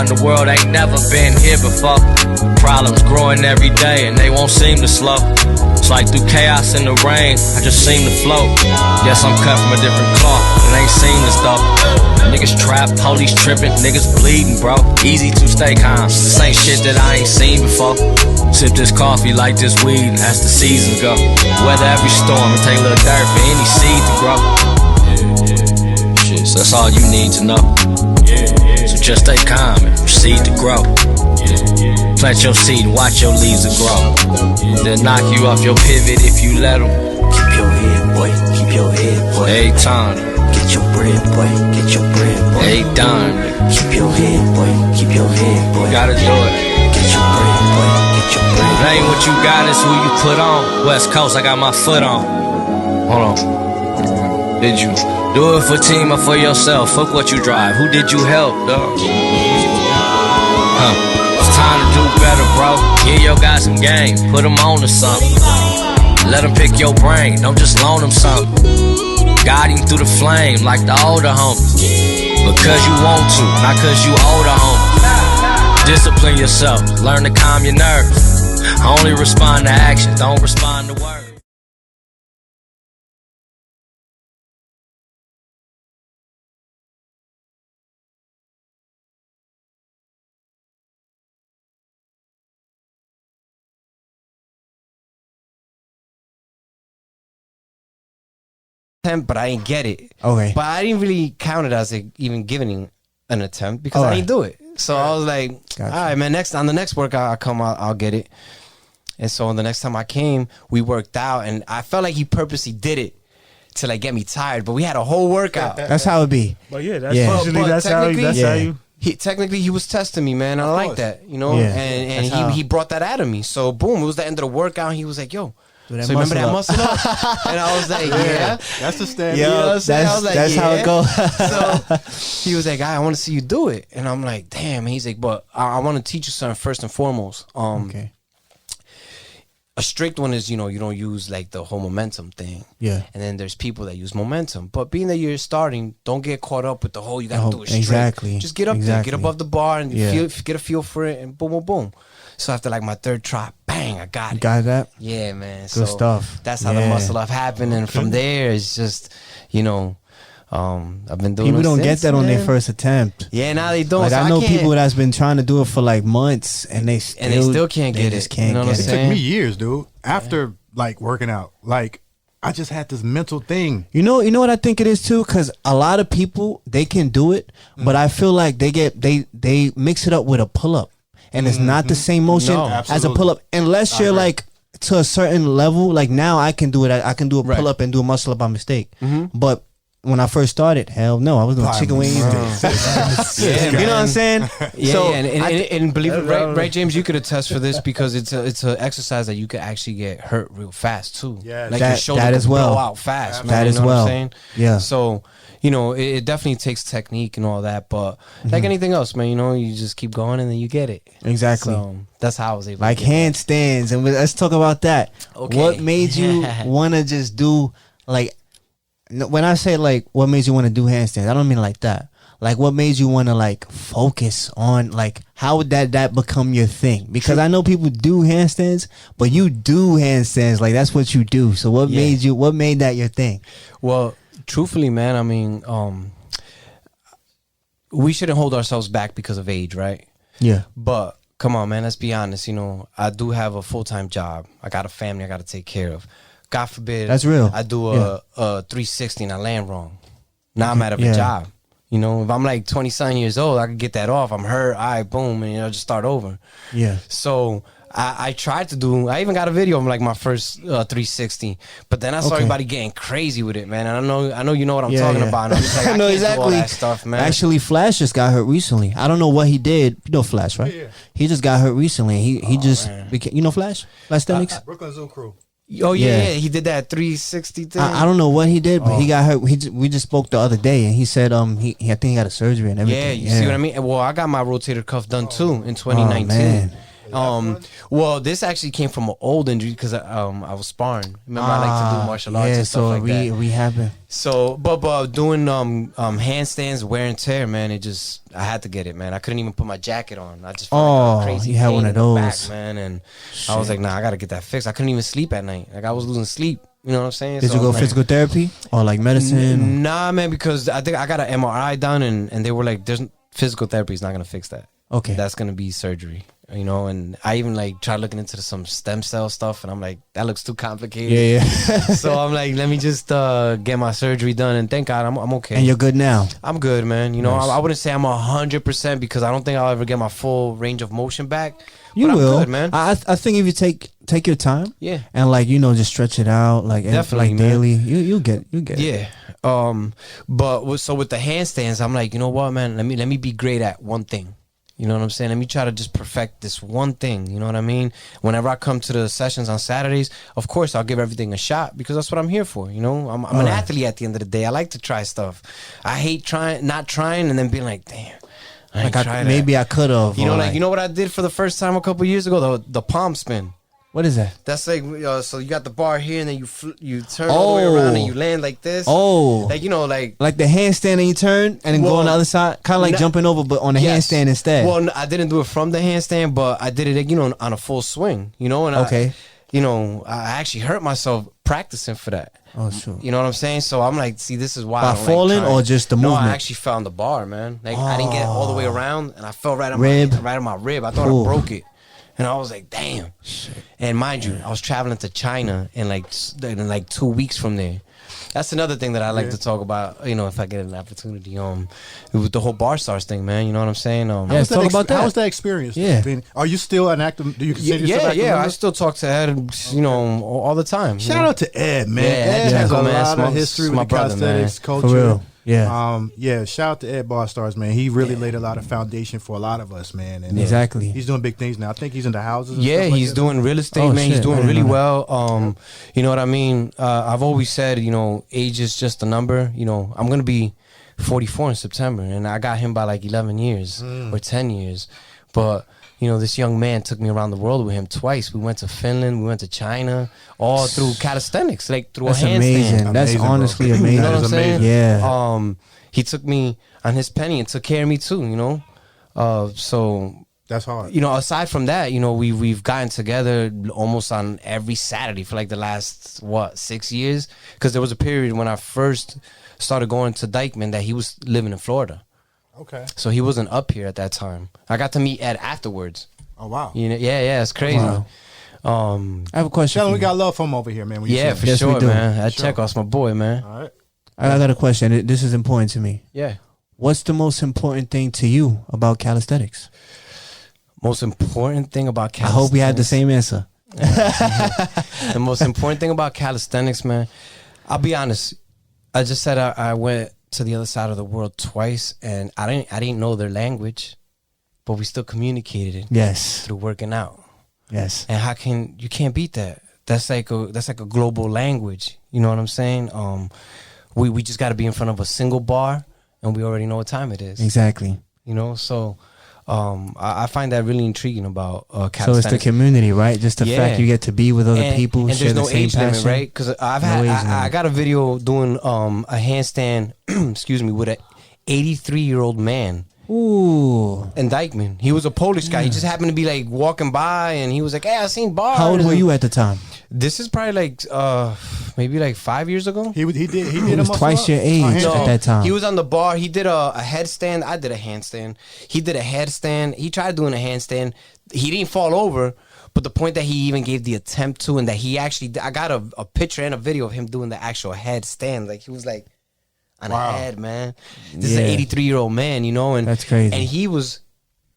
around the world ain't never been here before. Problems growing every day and they won't seem to slow. It's like through chaos and the rain, I just seem to float. Guess I'm cut from a different cloth, it ain't seamless though. Niggas trap, police tripping, niggas bleeding, bro. Easy to stay calm, this ain't shit that I ain't seen before. Sip this coffee like this weed and as the seasons go. Weather every storm, it take a little dirt for any seed to grow. Shit, so that's all you need to know. So just stay calm and proceed to grow. Plant your seed and watch your leaves to grow. They'll knock you off your pivot if you let them. Keep your head, boy, keep your head, boy. Hey, time. Get your bread, boy, get your bread, boy. Hey, done. Keep your head, boy, keep your head, boy. Gotta do it. Get your bread, boy, get your bread. It ain't what you got, it's who you put on. West Coast, I got my foot on. Hold on. Did you do it for team or for yourself? Fuck what you drive. Who did you help, dog? It's time to do better, bro. Give your guys some game. Put them on to something. Let them pick your brain. Don't just loan them something. Guide him through the flame like the older homies. Because you want to, not cause you older homies. Discipline yourself. Learn to calm your nerves. Only respond to action. Don't respond to words. But I didn't get it. Okay. But I didn't really count it as even giving an attempt because I didn't do it. So I was like, all right, man, on the next workout I come out, I'll get it. And so the next time I came, we worked out and I felt like he purposely did it to like get me tired. But we had a whole workout. That's how it be. But yeah, that's usually that's how you. Technically, he was testing me, man. I like that, you know. Yeah. And he brought that out of me. So boom, it was the end of the workout. And he was like, yo. So remember that muscle up? And I was like, yeah. That's the standard. You know what I'm saying? I was like, that's how it goes. So he was like, I want to see you do it. And I'm like, damn. And he's like, but I want to teach you something first and foremost. Okay. A strict one is, you know, you don't use like the whole momentum thing. Yeah. And then there's people that use momentum. But being that you're starting, don't get caught up with the whole, you got to do it strict. Exactly. Just get up there, get above the bar and get a feel for it and boom, boom, boom. So after like my third try, bang, I got it. Got that? Yeah, man. Good stuff. That's how the muscle up happened. And from there, it's just, you know, I've been doing it. People don't get that on their man. first attempt. Yeah, now they don't. Like so I know people that's been trying to do it for like months and they still can't get it. Can't you know what I'm get it. saying? It took me years, dude. After like working out, like I just had this mental thing. You know what I think it is too, because a lot of people they can do it, but I feel like they mix it up with a pull up, and it's not the same motion as a pull up unless you're like to a certain level. Like now I can do it. I can do a pull up and do a muscle up by mistake, but when I first started, hell no, I was doing chicken wings. You know what I'm saying? Yeah, so and believe it, right, James, you could attest for this because it's an exercise that you could actually get hurt real fast too. Yeah, like your shoulder could blow out fast. Man, that you as know well. What I'm saying? Yeah. So you know, it definitely takes technique and all that, but like anything else, man, you know, you just keep going and then you get it. Exactly. So that's how I was able. Like to get handstands, and let's talk about that. Okay. What made you want to just do like? When I say like, what made you want to do handstands? I don't mean like that. Like, what made you want to like focus on like how would that become your thing? Because I know people do handstands, but you do handstands like that's what you do. So what made you? What made that your thing? Well, truthfully, man, I mean, we shouldn't hold ourselves back because of age, right? Yeah. But come on, man, let's be honest. You know, I do have a full-time job. I got a family I got to take care of. God forbid. That's real. I do a 360 and I land wrong. Now I'm out of a job. You know, if I'm like 20-something years old, I could get that off. I'm hurt. All right, boom, and just start over. Yeah. So I tried to do. I even got a video of like my first 360, but then I saw everybody getting crazy with it, man. And I know you know what I'm talking about. I'm just like, I know exactly all that stuff, man. Actually, Flash just got hurt recently. I don't know what he did. You know Flash, right? Yeah. He just got hurt recently. He just became, you know Flash? Calisthenics? Brooklyn Zoo Crew. Oh yeah, he did that 360 thing. I don't know what he did, but he got hurt. We just spoke the other day, and he said I think he got a surgery and everything. Yeah, you see what I mean? Well, I got my rotator cuff done too in 2019. Well, this actually came from an old injury because I was sparring. Remember, I like to do martial arts and stuff like that. we haven't. So, but doing handstands, wear and tear, man. I had to get it, man. I couldn't even put my jacket on. I just felt like crazy. You had pain one of in the those, back, man. And I was like, nah, I gotta get that fixed. I couldn't even sleep at night. Like I was losing sleep. You know what I'm saying? Did you go physical therapy or like medicine? Nah, man, because I think I got an MRI done, and they were like, "There's physical therapy is not gonna fix that. Okay, that's gonna be surgery." You know, and I even like tried looking into some stem cell stuff, and I'm like, that looks too complicated. Yeah. So I'm like, let me just get my surgery done, and thank God I'm okay. And you're good now. I'm good, man. You know, Nice. I wouldn't say I'm 100% because I don't think I'll ever get my full range of motion back. You but will, I'm good, man. I think if you take your time, Yeah. and like just stretch it out, like Definitely, like man. daily, you get it. Yeah. But with the handstands, I'm like, you know what, man? Let me be great at one thing. You know what I'm saying? Let me try to just perfect this one thing. You know what I mean? Whenever I come to the sessions on Saturdays, of course, I'll give everything a shot because that's what I'm here for. You know, I'm an athlete at the end of the day. I like to try stuff. I hate not trying and then being like, damn. Maybe I could have. You know, you know what I did for the first time a couple years ago? The palm spin. What is that? That's like so you got the bar here and then you turn all the way around and you land like this. Oh, like like the handstand and you turn and then go on the other side, kind of like jumping over, but on the handstand instead. Well, I didn't do it from the handstand, but I did it, on a full swing, and I actually hurt myself practicing for that. Oh, sure. You know what I'm saying? So I'm like, see, this is why. By falling or just the movement? No, I actually found the bar, man. Like I didn't get it all the way around, and I fell right on my rib. I thought I broke it. And I was like, damn. And mind you, I was traveling to China in like 2 weeks from there. That's another thing that I like to talk about, if I get an opportunity. With the whole Barstarzz thing, man. You know what I'm saying? Let's talk about that. How was that experience? Yeah. Are you still an active? Do you consider yourself active? Yeah. I still talk to Ed, all the time. Shout out to Ed, man. Yeah, Ed has a lot of history with the calisthenics culture. For real. Yeah. Shout out to Ed Barstarzz, man. He really laid a lot of foundation for a lot of us, man. And exactly. He's doing big things now. I think he's into houses. Yeah, he's doing real estate, man. He's doing really well. You know what I mean? I've always said, age is just a number. I'm gonna be 44 in September, and I got him by like 11 years or 10 years. But this young man took me around the world with him twice. We went to Finland, we went to China, all through calisthenics, like through That's a handstand. Amazing. That's honestly amazing. You know what I'm saying? Yeah. He took me on his penny and took care of me too. So that's hard. Aside from that, we've gotten together almost on every Saturday for like the last 6 years. Because there was a period when I first started going to Dykeman that he was living in Florida. Okay. So he wasn't up here at that time. I got to meet Ed afterwards. Oh wow. Yeah, it's crazy. Wow. I have a question. Tell him we got love for him over here, man. Yeah, for sure, man. Ed Chekhov's my boy, man. All right. I got a question. This is important to me. Yeah. What's the most important thing to you about calisthenics? Most important thing about calisthenics. I hope we had the same answer. The most important thing about calisthenics, man. I'll be honest. I just said I went to the other side of the world twice, and I didn't know their language, but we still communicated through working out. Yes. And you can't beat that. That's like a global language. You know what I'm saying? We just got to be in front of a single bar, and we already know what time it is. Exactly. So I find that really intriguing about calisthenics. So it's the community, right? Just the fact you get to be with other people who share the same passion. Limit, right? Because I got a video doing a handstand, excuse me, with an 83-year-old man. Ooh. In Dykeman. He was a Polish guy. He just happened to be like walking by, and he was like, "Hey, I seen bars." How old were you at the time? This is probably like maybe like 5 years ago. He did He was twice your age at that time. He was on the bar. He did a headstand. I did a handstand. He did a headstand. He tried doing a handstand. He didn't fall over, but the point that he even gave the attempt to, and that he actually, I got a picture and a video of him doing the actual headstand. Like he was like on a head, man. This is an 83-year-old man, and that's crazy. And he was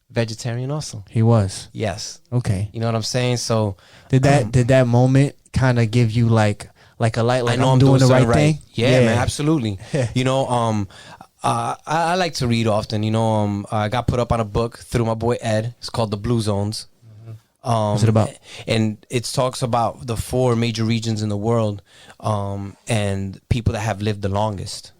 vegetarian also. He was. Yes. Okay. You know what I'm saying? So did that moment kind of give you like a light, like I'm doing the right thing? Yeah, man, absolutely. I like to read often. I got put up on a book through my boy Ed. It's called The Blue Zones. What's it about? And it talks about the 4 major regions in the world, and people that have lived the longest.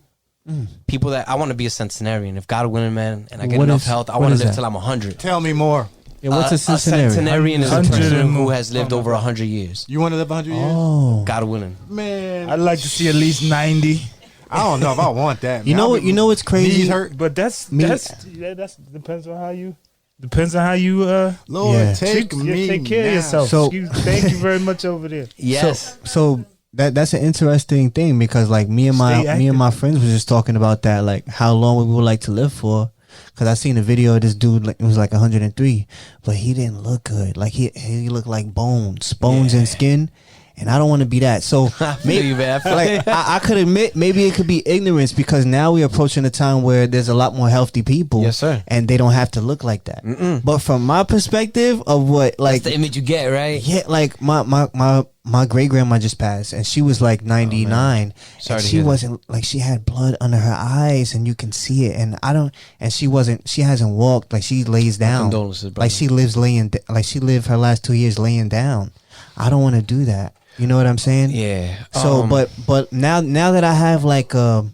People that I want to be a centenarian. If God willing, man, and I get enough health, I want to live till I'm 100. Tell me more. Yeah, what's a centenarian? A centenarian is a 100 person and who more. has lived over 100 years. You want to live 100 years? Oh, God willing. Man, I'd like to see at least 90. I don't know if I want that. you man. know I'll what? be- You know what's crazy? Knees hurt. But that's depends on how you Lord, Yeah. take me take care now. of yourself. So- Thank you very much over there. Yes. So that's an interesting thing because like me and Stay my active. friends was just talking about that, like how long we would like to live for. Cause I seen a video of this dude, like it was like 103, but he didn't look good. Like he looked like bones and skin, and I don't want to be that. So maybe you, man. I feel like I could admit maybe it could be ignorance because now we're approaching a time where there's a lot more healthy people, Yes, sir. and they don't have to look like that. But from my perspective of what like That's the image you get, right? yeah, like my great grandma just passed, and she was like 99, Sorry and to she hear that. wasn't like she had blood under her eyes, and you can see it. And she hasn't walked, like she lays down, condolences, brother. like she lived her last 2 years laying down. I don't want to do that. You know what I'm saying? Yeah. So, but now that I have like now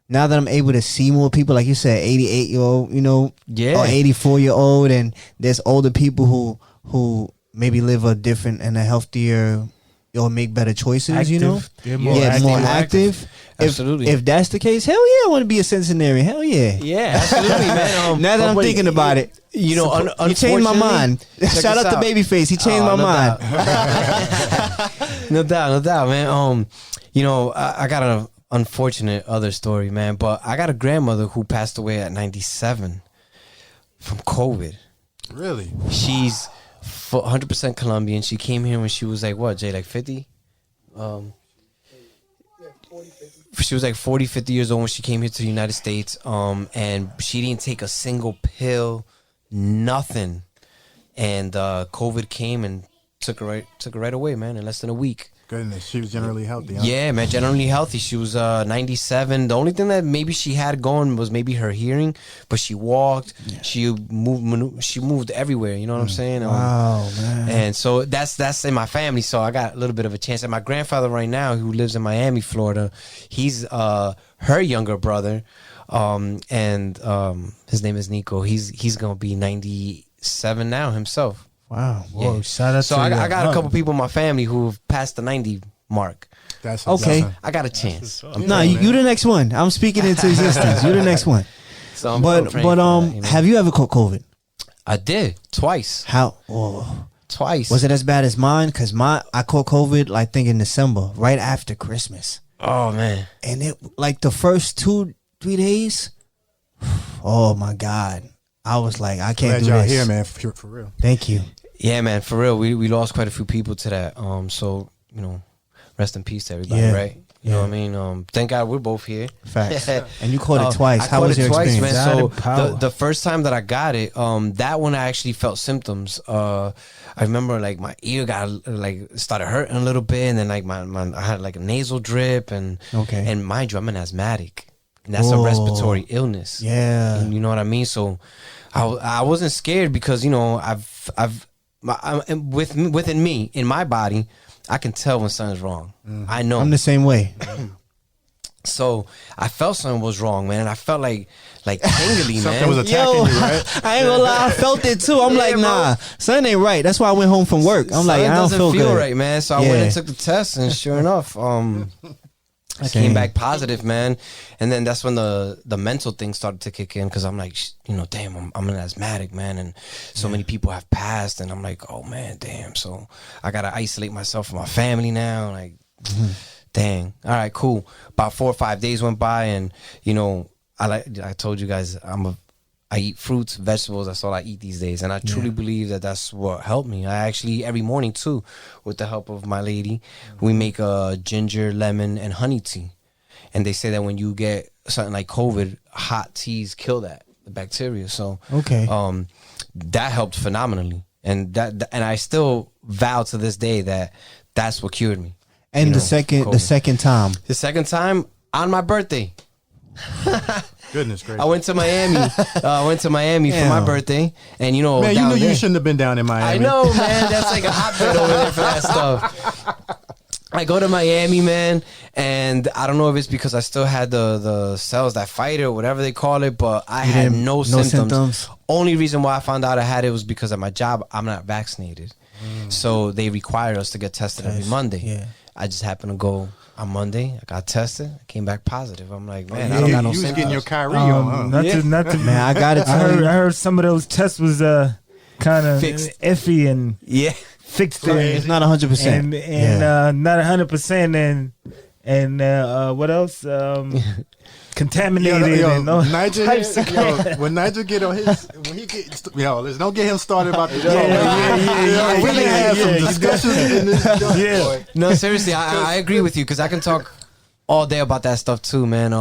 that I'm able to see more people, like you said, 88-year-old, you know, Yeah. or 84-year-old, and there's older people who maybe live a different and a healthier or make better choices, you know? Active. They're more More active. active. Absolutely. If that's the case, hell yeah, I want to be a centenarian. Hell yeah. Yeah, absolutely, man. Now that I'm but thinking about it, you know, you changed my mind. check Shout this out to out. Babyface. He changed my no mind. doubt. No doubt, man. You know, I got an unfortunate other story, man. But I got a grandmother who passed away at 97 from COVID. Really? She's 100% Colombian. She came here when she was like, what, Jay, like 50? She was like 40, 50 years old when she came here to the United States. And she didn't take a single pill, nothing. And COVID came and took her right away, man, in less than a week. Goodness, she was generally healthy. Huh? Yeah, man, generally healthy. She was 97. The only thing that maybe she had going was maybe her hearing, but she walked. Yeah. She moved everywhere. You know what I'm saying? Wow, man. And so that's in my family. So I got a little bit of a chance. And my grandfather right now, who lives in Miami, Florida, he's her younger brother, and his name is Nico. He's gonna be 97 now himself. Wow. Whoa, Yeah. shout out So to I your got a couple mother. people in my family who've passed the 90 mark. That's Okay. awesome. I got a chance. No, you the next one. I'm speaking into existence. You the next one. So I'm But praying for that, you know? have you ever caught COVID? I did twice. How? Oh. Twice. Was it as bad as mine? Cause I caught COVID, I think in December, right after Christmas, Oh man. and it like the first 2-3 days. Oh my God, I was like, I can't Glad do y'all this. here, man. For real. Thank you. Yeah, man. For real, we lost quite a few people to that. So you know, rest in peace to everybody. Yeah. Right. You know what I mean? Thank God we're both here. Facts. And you caught it twice. I How caught was it your twice, experience? man. So God and power. the first time that I got it, that one I actually felt symptoms. I remember like my ear got like started hurting a little bit, and then like my I had like a nasal drip, and Okay. and mind you, I'm an asthmatic, and that's Whoa. a respiratory illness. Yeah. And you know what I mean? So I wasn't scared because you know within me, in my body, I can tell when something's wrong. I know. I'm the same way. So I felt something was wrong, man. And I felt like tingly, man. Something was attacking you, right? I ain't gonna lie, I felt it too. I'm like, bro. nah, something ain't right. That's why I went home from work. I'm like, Something I don't doesn't feel good. right, man. So I went and took the test, and sure enough, I Same. came back positive, man. And then that's when the mental thing started to kick in, because I'm like, you know, damn, I'm an asthmatic, man, and so many people have passed, and I'm like, oh man, damn. So I gotta isolate myself from my family now, like. Dang. All right, cool. About 4 or 5 days went by, and you know, I told you guys I eat fruits, vegetables. That's all I eat these days, and I truly believe that that's what helped me. I actually every morning too, with the help of my lady, we make a ginger, lemon, and honey tea, and they say that when you get something like COVID, hot teas kill the bacteria. So Okay. that helped phenomenally, and I still vow to this day that that's what cured me. And You the know, second time. The second time on my birthday, Goodness gracious. I went to Miami. For my Damn. birthday, and you know, Man, you down knew you there- shouldn't have been down in Miami. I know, man. That's like a hotbed over there for that stuff. I go to Miami, man, and I don't know if it's because I still had the cells that fight it or whatever they call it, but I had no symptoms. Only reason why I found out I had it was because at my job I'm not vaccinated, so they require us to get tested every Monday. Yeah. I just happened to go on Monday. I got tested. I came back positive. I'm like, man, I don't got no symptoms. You was getting your Kyrie on, huh? Not to Man, I got it. I heard some of those tests was kind of iffy and fixed it. It's not 100%. And not 100%. And what else? Contaminated. Nigel, when Nigel get on his, when he get, let's don't get him started about the We can have some discussions in this. No, seriously, I agree with you because I can talk all day about that stuff too, man.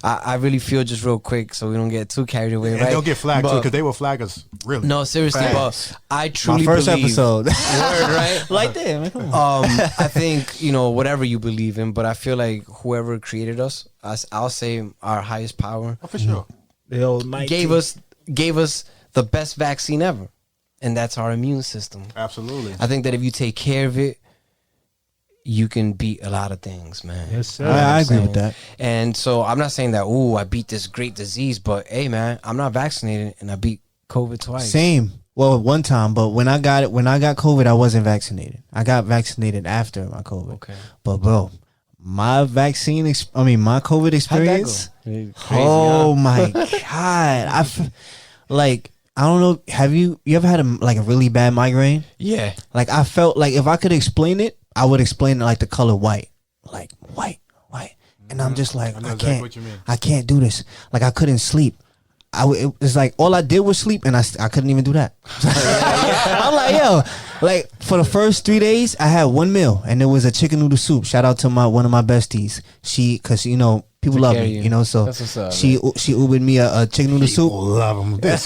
I really feel just real quick so we don't get too carried away, And right? don't get flagged too because they will flag us really. No, seriously, but I truly My first believe, episode. word, right? Like that, man. Come on. I think, whatever you believe in, but I feel like whoever created us, I'll say our highest power, For sure. The Almighty gave us the best vaccine ever, and that's our immune system. Absolutely. I think that if you take care of it, you can beat a lot of things, man. Yes, sir. I agree with that. And so I'm not saying that, I beat this great disease, but hey, man, I'm not vaccinated and I beat COVID twice. Same. Well, one time, but when I got COVID, I wasn't vaccinated. I got vaccinated after my COVID. Okay. But bro, my my COVID experience. Crazy, Oh my god! I don't know. Have you ever had a really bad migraine? Yeah. Like I felt like if I could explain it, I would explain it like the color white, like white, and I'm just like I can't do this. Like I couldn't sleep. It was like all I did was sleep, and I couldn't even do that. I'm like, yo, like for the first 3 days, I had one meal, and it was a chicken noodle soup. Shout out to one of my besties. Because people love me, so That's what's up, she Ubered me a chicken noodle soup. Love them. This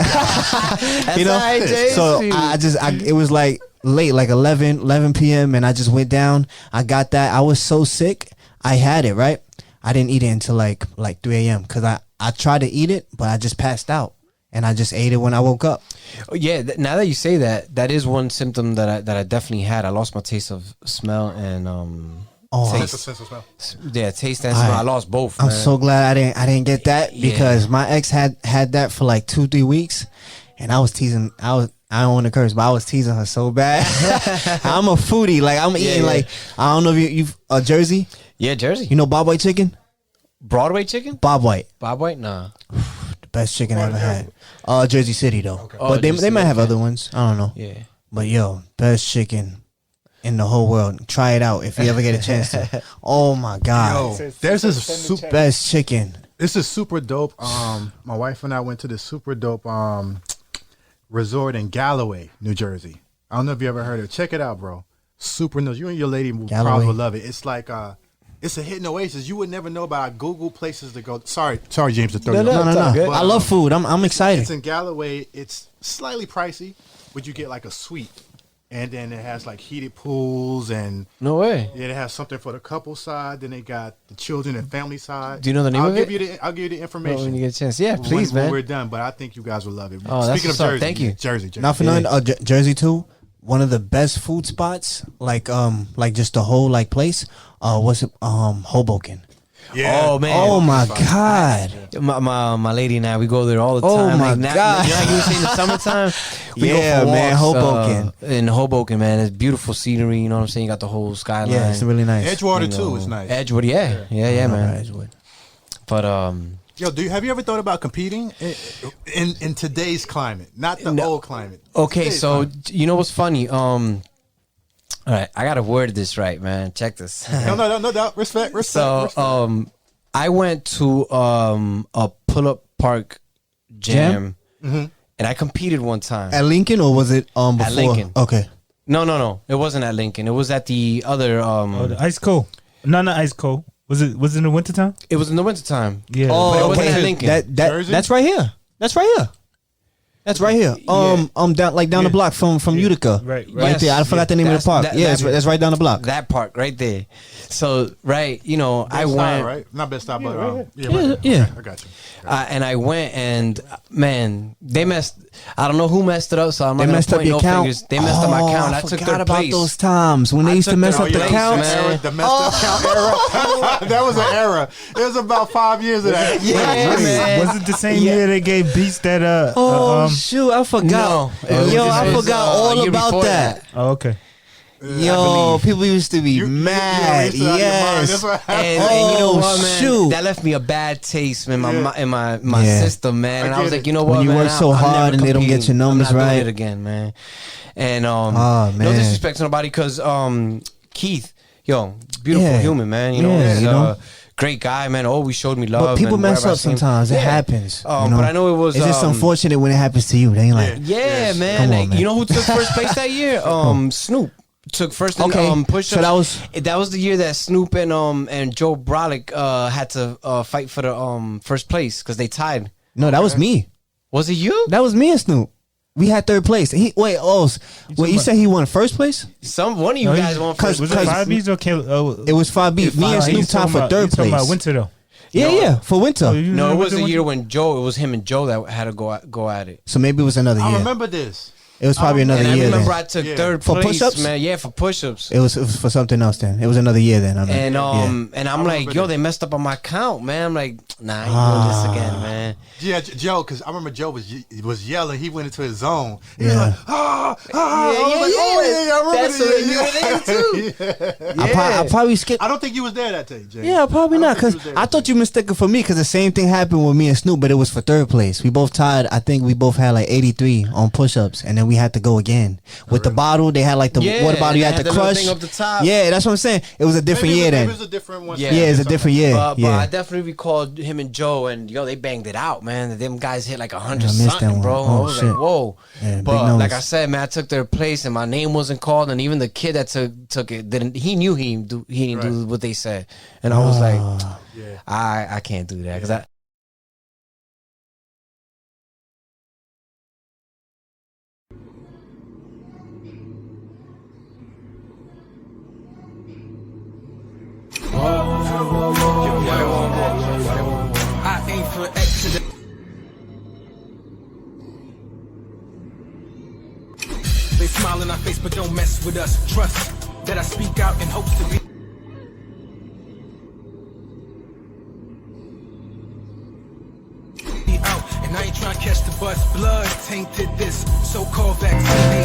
So it was like late, like 11 p.m. and I just went down. I got that. I was so sick. I had it, right? I didn't eat it until like 3 a.m. because I tried to eat it, but I just passed out. And I just ate it when I woke up. Oh, yeah, now that you say that, that is one symptom that I definitely had. I lost my taste of smell and taste. sense of smell. Yeah, taste and smell. I lost both. I'm man. so glad I didn't get that because my ex had that for like 2-3 weeks, and I was teasing. I don't want to curse, but I was teasing her so bad. I'm a foodie. Like I'm eating like I don't know if you've Jersey. Yeah, Jersey. You know Bob White chicken? Broadway chicken? Bob White. Bob White? Nah. The best chicken I ever had. Jersey City though. Okay. But they might have other ones. I don't know. Yeah. But yo, best chicken in the whole world. Try it out if you ever get a chance to. Oh my god. Yo, there's this Best chicken. This is super dope. My wife and I went to this super dope resort in Galloway, New Jersey. I don't know if you ever heard of it. Check it out, bro. Super nice. You and your lady will probably would love it. It's like it's a hidden oasis. You would never know about. Google places to go. Sorry, James, to throw you off. No. I love food. I'm excited. It's in Galloway. It's slightly pricey, but you get like a suite, and then it has like heated pools and No way. yeah, they have something for the couple side. Then they got the children and family side. Do you know the name of it? I'll give you the information when you get a chance. Yeah, please, when man. we're done. But I think you guys will love it. Oh, that's Speaking of what's up. Jersey, Thank you. Jersey. Not for nothing. Jersey too. One of the best food spots, like just the whole like place. What's it? Hoboken. Yeah. Oh man. Oh my god. My lady and I, we go there all the Oh, time. my Like, God. You know how you say in the summertime? We go Yeah, for man, walks, Hoboken. in Hoboken, man, it's beautiful scenery. You know what I'm saying? You got the whole skyline. Yeah, it's really nice. Edgewater too is nice. Edgewood, yeah, man. Edgewood. But Yo, have you ever thought about competing in today's climate, not the old climate? okay, Today's so climate. you know what's funny? All right, I gotta word this right, man. Check this. No doubt. Respect. So, I went to a pull-up park jam, and I competed one time. At Lincoln or was it before? At Lincoln. Okay. No. It wasn't at Lincoln. It was at the other. the ice cold. No, not ice cold. Was it in the wintertime? It was in the wintertime. Yeah. But it Oh, wasn't okay. at Lincoln. Jersey? That's right here. That's right here. That's right here. Down the block from Utica. Right. Right there. I forgot the name of the park. That's right down the block. That park right there. So right, you know, I went. Right, not best stop, but yeah. I got you. And I went, and man, they messed. I don't know who messed it up, so I'm not gonna point no fingers. They messed up my account. I took their about place. those times when they used to mess up the counts. The messed up count era. That was an era. It was about 5 years of that. Yeah, man. Was it the same year they gave Beats that? Shoot, I forgot. No, I forgot all about that. Oh, okay. Yo, people used to be mad. Yes. And you know what, man? Shoot. That left me a bad taste in my system, man. And I was like, you know what, when you man, work so hard and they don't get your numbers I'm not right doing it again, man. And man. no disrespect to nobody, because Keith, yo, beautiful human, man. You know, he's a great guy, man. Always showed me love. But people mess up sometimes. It happens. But I know it was. It's just unfortunate when it happens to you. They ain't like, man. Come on, Like, man. you know who took first place that year? Snoop. Took first in push-ups. So that was the year that Snoop and Joe Brolick had to fight for the first place because they tied. No, that was me. Was it you? That was me and Snoop. We had third place. You said he won first place? One of you guys won first. Was it 5Bs or it was 5B. Me and Snoop tied for third place. About winter though. Yeah, for winter. No, it was the year when Joe. It was him and Joe that had to go at it. So maybe it was another year. I remember this. It was probably another year. I remember then. I took third place, for push-ups, man. Yeah, for push-ups. It was for something else. Then it was another year. Then and I'm like, yo, they messed up on my count, man. I'm like, nah, I ain't doing this again, man. Yeah, Joe, because I remember Joe was yelling. He went into his zone. He Yeah. was like, I remember That's what you were there too. I probably skipped. I don't think you was there that day, Jay. Yeah, probably not, because I thought you mistaken for me, because the same thing happened with me and Snoop, but it was for third place. We both tied. I think we both had like 83 on push-ups, and then we had to go again with the bottle. They had like the water bottle you had to crush. Thing up the top. Yeah, that's what I'm saying. It was a different year then. Maybe it was a different one. Yeah, it's a different year. But I definitely recalled him and Joe, and yo, they banged it out, man. Them guys hit like 100 something, bro. Oh, I was shit. like, whoa. Yeah, but like I said, man, I took their place, and my name wasn't called, and even the kid that took it didn't. He knew he didn't do what they said, and I was like, I can't do that because I. I aim for excellence. They smile in our face, but don't mess with us. Trust that I speak out in hopes to be. Out, and I ain't trying to catch the bus. Blood tainted this so-called vaccine.